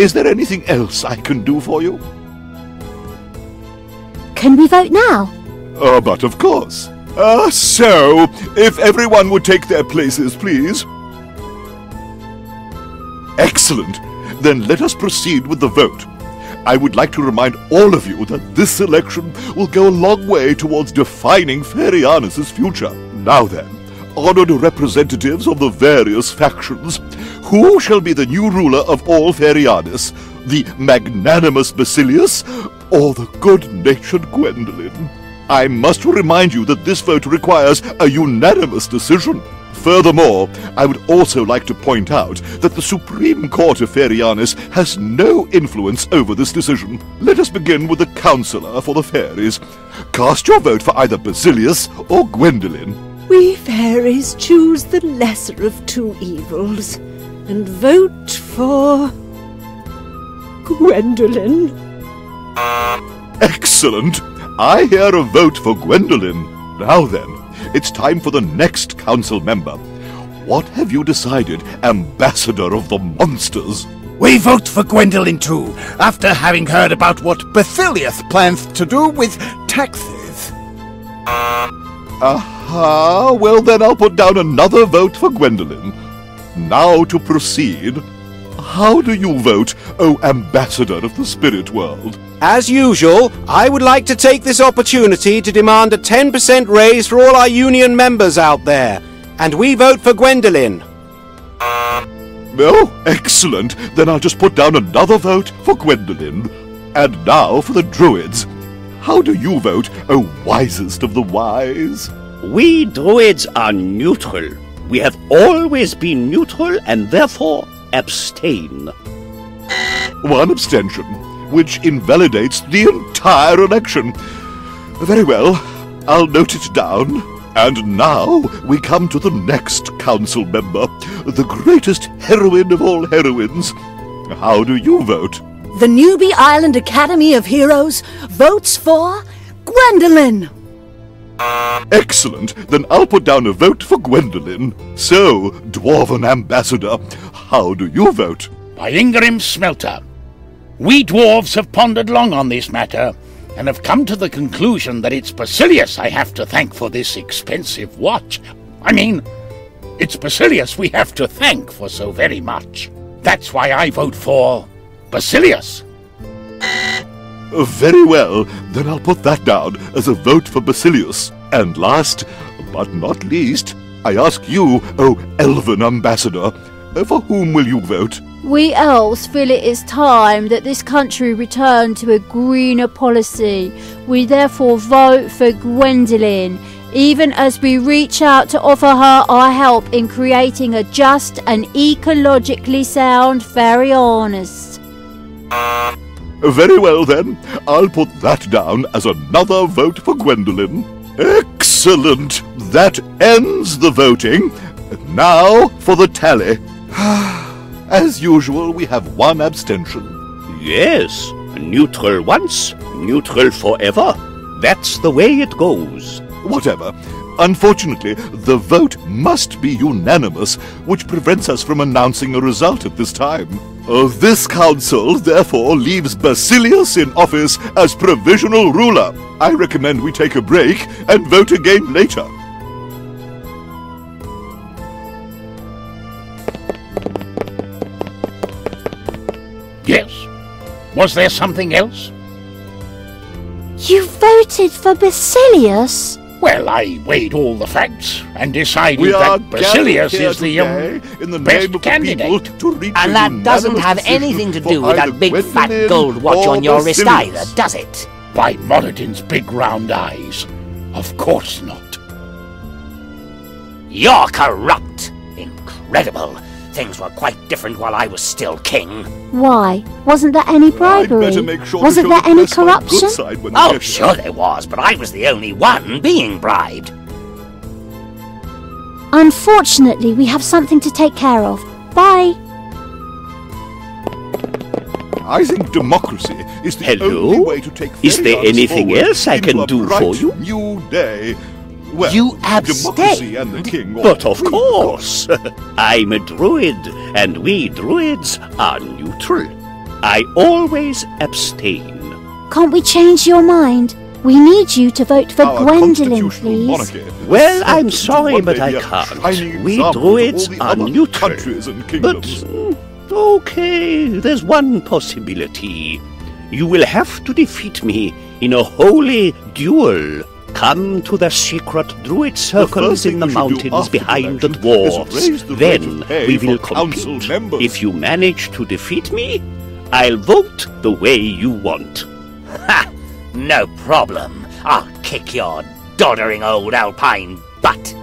Is there anything else I can do for you? Can we vote now? But of course. So, if everyone would take their places, please. Excellent. Then let us proceed with the vote. I would like to remind all of you that this election will go a long way towards defining Ferianus' future. Now then, honored representatives of the various factions, who shall be the new ruler of all Ferianus? The magnanimous Basilius, or the good-natured Gwendolyn? I must remind you that this vote requires a unanimous decision. Furthermore, I would also like to point out that the Supreme Court of Ferianus has no influence over this decision. Let us begin with the Councillor for the Fairies. Cast your vote for either Basilius or Gwendolyn. We fairies choose the lesser of two evils, and vote for Gwendolyn. Excellent! I hear a vote for Gwendolyn. Now then, it's time for the next council member. What have you decided, Ambassador of the Monsters? We vote for Gwendolyn too, after having heard about what Basilius plans to do with taxes. Aha, well then I'll put down another vote for Gwendolyn. Now to proceed. How do you vote, O Ambassador of the Spirit World? As usual, I would like to take this opportunity to demand a 10% raise for all our union members out there. And we vote for Gwendolyn. Oh, excellent. Then I'll just put down another vote for Gwendolyn. And now for the Druids. How do you vote, O wisest of the wise? We Druids are neutral. We have always been neutral and therefore abstain. One abstention, which invalidates the entire election. Very well, I'll note it down. And now we come to the next council member, the greatest heroine of all heroines. How do you vote? The Newbie Island Academy of Heroes votes for Gwendolyn. Excellent. Then I'll put down a vote for Gwendolyn. So, Dwarven Ambassador, how do you vote? By Ingrim's Smelter. We dwarves have pondered long on this matter, and have come to the conclusion that it's Basilius I have to thank for this expensive watch. I mean, it's Basilius we have to thank for so very much. That's why I vote for Basilius. Very well, then I'll put that down as a vote for Basilius. And last, but not least, I ask you, O Elven Ambassador, for whom will you vote? We elves feel it is time that this country return to a greener policy. We therefore vote for Gwendolyn, even as we reach out to offer her our help in creating a just and ecologically sound Ferianus. Very well then, I'll put that down as another vote for Gwendolyn. Excellent! That ends the voting. Now for the tally. As usual, we have one abstention. Yes, neutral once, neutral forever. That's the way it goes. Whatever. Unfortunately, the vote must be unanimous, which prevents us from announcing a result at this time. This council, therefore, leaves Basilius in office as provisional ruler. I recommend we take a break and vote again later. Yes. Was there something else? You voted for Basilius? Well, I weighed all the facts and decided that Basilius is the best candidate. And that doesn't have anything to do with that big fat gold watch on your wrist either, does it? By Moradin's big round eyes. Of course not. You're corrupt. Incredible. Things were quite different while I was still king. Why? Wasn't there any bribery? Wasn't there any corruption? Oh, sure there was, but I was the only one being bribed. Unfortunately, we have something to take care of. Bye. I think democracy is the only way to take Is there anything else I can do for you? New day. Well, you abstain? And the king but of course. I'm a druid, and we druids are neutral. I always abstain. Can't we change your mind? We need you to vote for Our Gwendolyn, constitutional please. monarchy Well, is I'm set to sorry, one but day I be a can't. shining We example to druids all the are other neutral. countries and But, kingdoms. okay, there's one possibility. You will have to defeat me in a holy duel. Come to the secret druid circles in the thing we should do mountains after the behind the election is dwarves. raise the rate Then of pay we for will council compete. members. If you manage to defeat me, I'll vote the way you want. Ha! No problem. I'll kick your doddering old alpine butt.